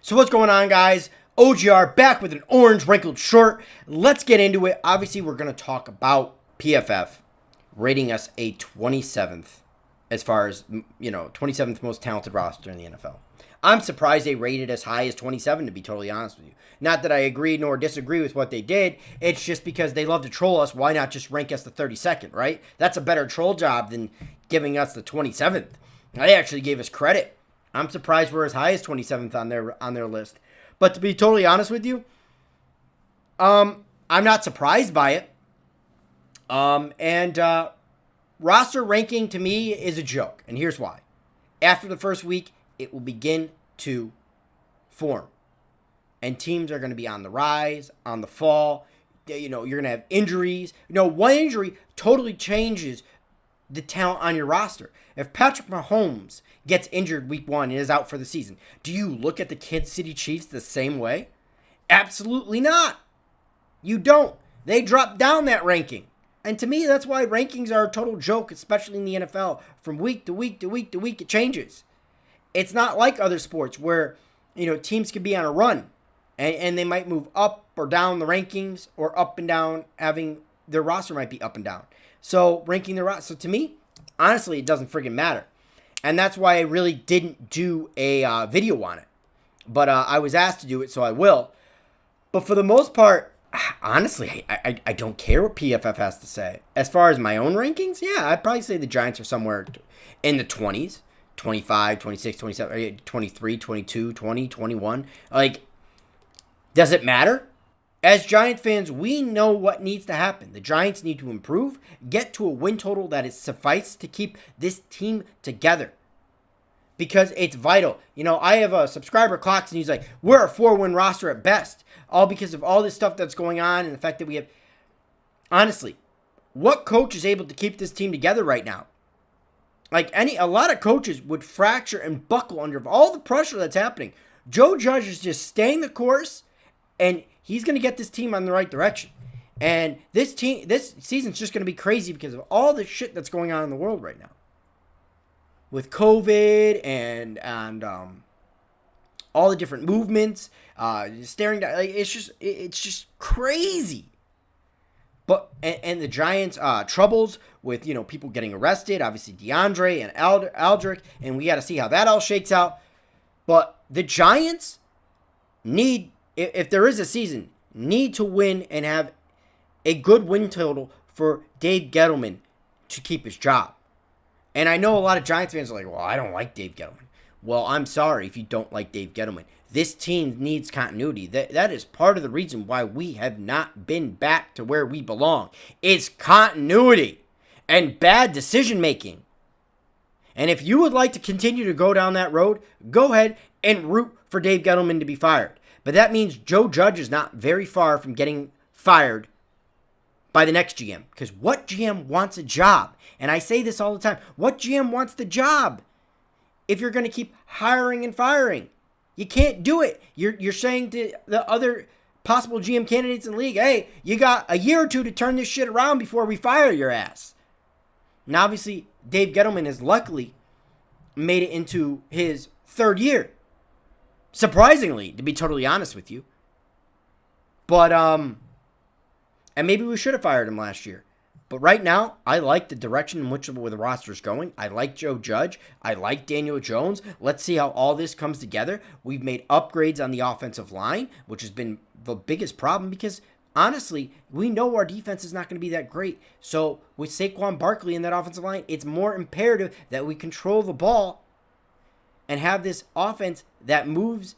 So what's going on, guys? OGR back with an orange wrinkled short. Let's get into it. Obviously, we're going to talk about PFF rating us a 27th as far as, 27th most talented roster in the NFL. I'm surprised they rated as high as 27, to be totally honest with you. Not that I agree nor disagree with what they did. It's just because they love to troll us. Why not just rank us the 32nd, right? That's a better troll job than giving us the 27th. They actually gave us credit. I'm surprised we're as high as 27th on their list. But to be totally honest with you, I'm not surprised by it. Roster ranking to me is a joke, and here's why. After the first week, it will begin to form, and teams are going to be on the rise, on the fall. You're going to have injuries. One injury totally changes the talent on your roster. If Patrick Mahomes gets injured week 1 and is out for the season, do you look at the Kansas City Chiefs the same way? Absolutely not. You don't. They drop down that ranking. And to me, that's why rankings are a total joke, especially in the NFL. From week to week to week to week, it changes. It's not like other sports where, teams can be on a run and they might move up or down the rankings, or up and down, having their roster might be up and down. So ranking the roster, so to me, honestly, it doesn't friggin' matter. And that's why I really didn't do a video on it. But I was asked to do it, so I will. But for the most part, honestly, I don't care what PFF has to say. As far as my own rankings, yeah, I'd probably say the Giants are somewhere in the 20s. 25, 26, 27, 23, 22, 20, 21. Does it matter? As Giant fans, we know what needs to happen. The Giants need to improve, get to a win total that is suffice to keep this team together. Because it's vital. I have a subscriber, Clocks, and he's like, we're a 4-win roster at best. All because of all this stuff that's going on and the fact that we have... Honestly, what coach is able to keep this team together right now? A lot of coaches would fracture and buckle under all the pressure that's happening. Joe Judge is just staying the course, and he's going to get this team on the right direction. And this season's just going to be crazy because of all the shit that's going on in the world right now. With COVID and all the different movements, staring down, it's just crazy. But and the Giants' troubles with people getting arrested, obviously DeAndre and Aldrick, and we got to see how that all shakes out. But the Giants need, if there is a season, need to win and have a good win total for Dave Gettleman to keep his job. And I know a lot of Giants fans are like, well, I don't like Dave Gettleman. Well, I'm sorry if you don't like Dave Gettleman. This team needs continuity. That is part of the reason why we have not been back to where we belong. It's continuity and bad decision making. And if you would like to continue to go down that road, go ahead and root for Dave Gettleman to be fired. But that means Joe Judge is not very far from getting fired by the next GM. Because what GM wants a job? And I say this all the time. What GM wants the job? If you're going to keep hiring and firing, you can't do it. You're saying to the other possible GM candidates in the league, hey, you got a year or two to turn this shit around before we fire your ass. Now, obviously, Dave Gettleman has luckily made it into his 3rd year. Surprisingly, to be totally honest with you. But, and maybe we should have fired him last year. But right now, I like the direction in which the roster's going. I like Joe Judge. I like Daniel Jones. Let's see how all this comes together. We've made upgrades on the offensive line, which has been the biggest problem because, honestly, we know our defense is not going to be that great. So with Saquon Barkley in that offensive line, it's more imperative that we control the ball and have this offense that moves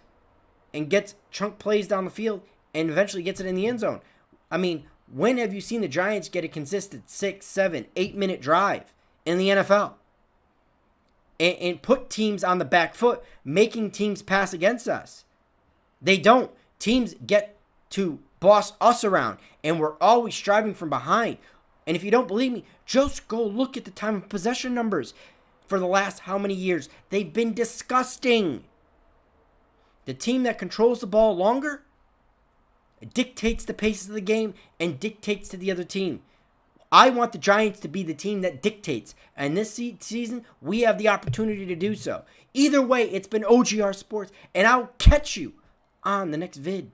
and gets chunk plays down the field and eventually gets it in the end zone. I mean, when have you seen the Giants get a consistent 6, 7, 8-minute drive in the NFL? And put teams on the back foot, making teams pass against us. They don't. Teams get to boss us around, and we're always striving from behind. And if you don't believe me, just go look at the time of possession numbers for the last how many years. They've been disgusting. The team that controls the ball longer dictates the pace of the game and dictates to the other team. I want the Giants to be the team that dictates. And this season, we have the opportunity to do so. Either way, it's been OGR Sports, and I'll catch you on the next vid.